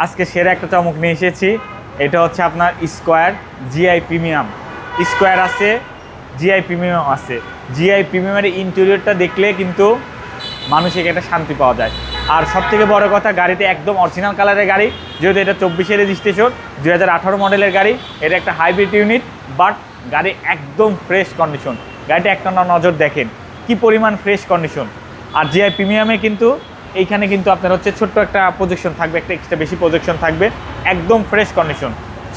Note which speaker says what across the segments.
Speaker 1: আজকে সেরা একটা চমক নিয়ে এসেছি। এটা হচ্ছে আপনার স্কোয়ার জিআই প্রিমিয়াম। স্কোয়ার আছে, জিআই প্রিমিয়াম আছে। জিআই প্রিমিয়ামের ইন্টেরিয়রটা দেখলে কিন্তু মানুষের একটা শান্তি পাওয়া যায়। আর সবথেকে বড় কথা, গাড়িতে একদম অরিজিনাল কালারের গাড়ি, যেহেতু এটা 24-এর রেজিস্ট্রেশন, 2018 মডেলের গাড়ি। এটা একটা হাইব্রিড ইউনিট, বাট গাড়ি একদম ফ্রেশ কন্ডিশন। গাড়িটা একটা নজর দেখেন কি পরিমাণ ফ্রেশ কন্ডিশন। আর জিআই প্রিমিয়ামে কিন্তু এইখানে কিন্তু আপনার হচ্ছে ছোট্ট একটা প্রজেকশন থাকবে, একটা এক্সট্রা বেশি প্রজেকশন থাকবে। একদম ফ্রেশ কন্ডিশন,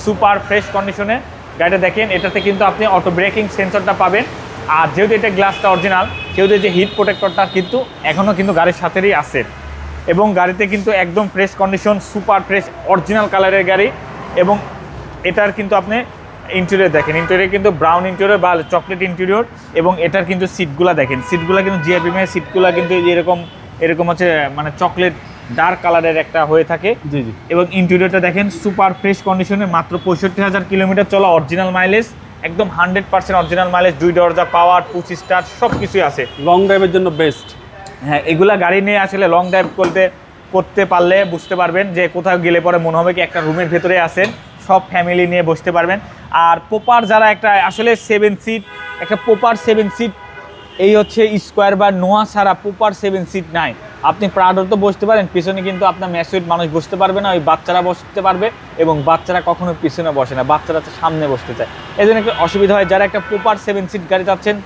Speaker 1: সুপার ফ্রেশ কন্ডিশনে গাড়িটা দেখেন। এটাতে কিন্তু আপনি অটো ব্রেকিং সেন্সরটা পাবেন। আর যেহেতু এটা গ্লাসটা অরিজিনাল, সেহেতু যে হিট প্রোটেক্টরটা কিন্তু এখনও কিন্তু গাড়ির সাথেই আছে। এবং গাড়িতে কিন্তু একদম fresh condition, super fresh original কালারের গাড়ি। এবং এটার কিন্তু আপনি ইন্টেরিয়র দেখেন, ইন্টেরিয়র কিন্তু ব্রাউন ইন্টেরিয়র বা চকলেট ইন্টেরিয়র। এবং এটার কিন্তু সিটগুলো দেখেন, সিটগুলো কিন্তু জিআই প্রিমিয়ামের সিটগুলো কিন্তু এরকম হচ্ছে মানে চকলেট ডার্ক কালারের একটা হয়ে থাকে।
Speaker 2: জি জি।
Speaker 1: এবং ইন্টেরিয়রটা দেখেন সুপার ফ্রেশ কন্ডিশনে, মাত্র 65,000 কিলোমিটার চলা, অরিজিনাল মাইলেজ, একদম 100% অরিজিনাল মাইলেজ, 2 দরজা, পাওয়ার, পুশ স্টার্ট সব কিছুই আছে।
Speaker 2: লং ড্রাইভের জন্য বেস্ট।
Speaker 1: হ্যাঁ, এগুলা গাড়ি নিয়ে আসলে লং ড্রাইভ করতে পারলে বুঝতে পারবেন যে কোথাও গেলে পরে মনে হবে কি একটা রুমের ভেতরে আছেন, সব ফ্যামিলি নিয়ে বসতে পারবেন। আর প্রপার যারা একটা আসলে 7 সিট, একটা প্রপার 7 সিট এই হচ্ছে স্কোয়ার বা নোয়া ছাড়া প্রপার 7 সিট নাই। আপনি প্রাডো তো বসতে পারেন, পিছনে কিন্তু আপনার ম্যাচুইড মানুষ বসতে পারবে না, ওই বাচ্চারা বসতে পারবে। এবং বাচ্চারা কখনো পিছনে বসে না, বাচ্চারা তো সামনে বসতে চায়, এই জন্য একটা অসুবিধা হয়। যারা একটা প্রপার 7 সিট গাড়ি চাচ্ছেন,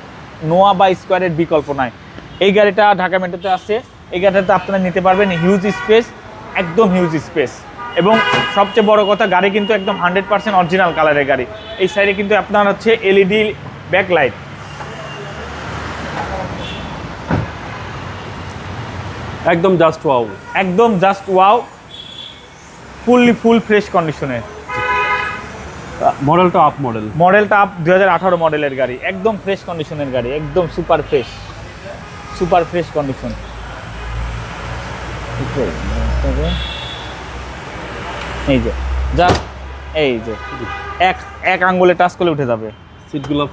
Speaker 1: নোয়া বা স্কোয়ারের বিকল্প নাই। এই গাড়িটা ঢাকা মেট্রোতে আছে। এই গাড়িটাতে আপনারা নিতে পারবেন হিউজ স্পেস, একদম হিউজ স্পেস। এবং সবচেয়ে বড় কথা, গাড়ি কিন্তু একদম 100% অরিজিনাল কালারের গাড়ি। এই সাইডে কিন্তু আপনার হচ্ছে এলইডি ব্যাকলাইট,
Speaker 2: একদম জাস্ট ওয়াও,
Speaker 1: একদম জাস্ট ওয়াও, ফুল ফ্রেশ কন্ডিশনে।
Speaker 2: মডেলটা আপ
Speaker 1: মডেলটা আপ 2018 মডেলের গাড়ি, একদম ফ্রেশ কন্ডিশনের গাড়ি, একদম সুপার ফ্রেশ কন্ডিশন। এই যে জাস্ট এই যে এক আঙ্গুলে টাচ করলে উঠে যাবে।
Speaker 2: সিটগুলো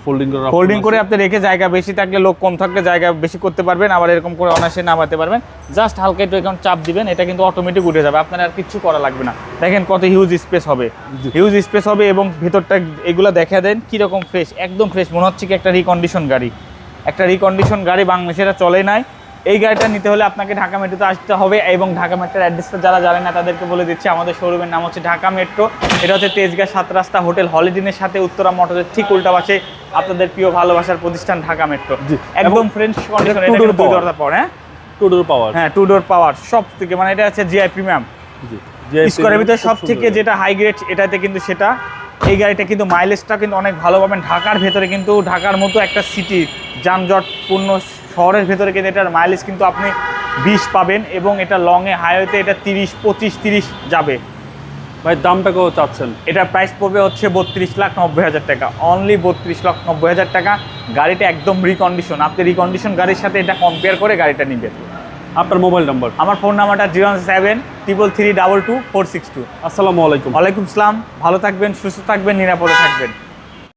Speaker 2: ফোল্ডিং
Speaker 1: করে আপনি রেখে, জায়গা বেশি থাকলে, লোক কম থাকলে জায়গা বেশি করতে পারবেন। আবার এরকম করে অনায়াসে নামাতে পারবেন। জাস্ট হালকা একটু এখন চাপ দিবেন, এটা কিন্তু অটোমেটিক উঠে যাবে, আপনার আর কিছু করা লাগবে না। দেখেন কত হিউজ স্পেস হবে। এবং ভেতরটা এগুলো দেখা দেন কীরকম ফ্রেশ, একদম ফ্রেশ, মনে হচ্ছে কি একটা রিকন্ডিশন গাড়ি। বাংলাদেশে এটা চলে নাই। এই গাড়িটা নিতে হলে আপনাকে ঢাকা মেট্রোতে আসতে হবে। এবং ঢাকা মেট্রোর অ্যাড্রেসটা যারা জানেন না তাদেরকে বলে দিচ্ছি, আমাদের শোরুমের নাম হচ্ছে ঢাকা মেট্রো। এটা হচ্ছে তেজগাঁ 7 রাস্তা হোটেল হলিডেনের সাথে উত্তরা মোটরের ঠিক উল্টা পাশে আপনাদের প্রিয় ভালোবাসার প্রতিষ্ঠান ঢাকা মেট্রো। একদম ফ্রেশ কন্ডিশন। এটা 2 দরজা পাওয়ার, হ্যাঁ 2 ডোর পাওয়ার সব থেকে, মানে এটা হচ্ছে জিআই প্রিমিয়াম। স্কোয়ারের ভিতরে সব থেকে যেটা হাই গ্রেড এটাতে কিন্তু সেটা। এই গাড়িটা কিন্তু মাইলেজটা কিন্তু অনেক ভালো পাবেন। ঢাকার ভেতরে কিন্তু, ঢাকার মতো একটা সিটি, যানজটপূর্ণ শহরের ভেতরে কিন্তু এটার মাইলেজ কিন্তু আপনি 20 পাবেন। এবং এটা লংয়ে হাইওয়েতে এটা 25-30 যাবে।
Speaker 2: ভাই দামটা কত চাচ্ছেন?
Speaker 1: এটার প্রাইস পড়বে হচ্ছে 32,90,000 টাকা, অনলি 32,90,000 টাকা। গাড়িটা একদম রিকন্ডিশন। আপনি রিকন্ডিশন গাড়ির সাথে এটা কম্পেয়ার করে গাড়িটা নেবেন।
Speaker 2: আপনার মোবাইল নাম্বার?
Speaker 1: আমার ফোন নাম্বারটা 01733322462।
Speaker 2: আসসালামু আলাইকুম।
Speaker 1: ওয়ালাইকুম আসসালাম। ভালো থাকবেন, সুস্থ থাকবেন, নিরাপদে থাকবেন।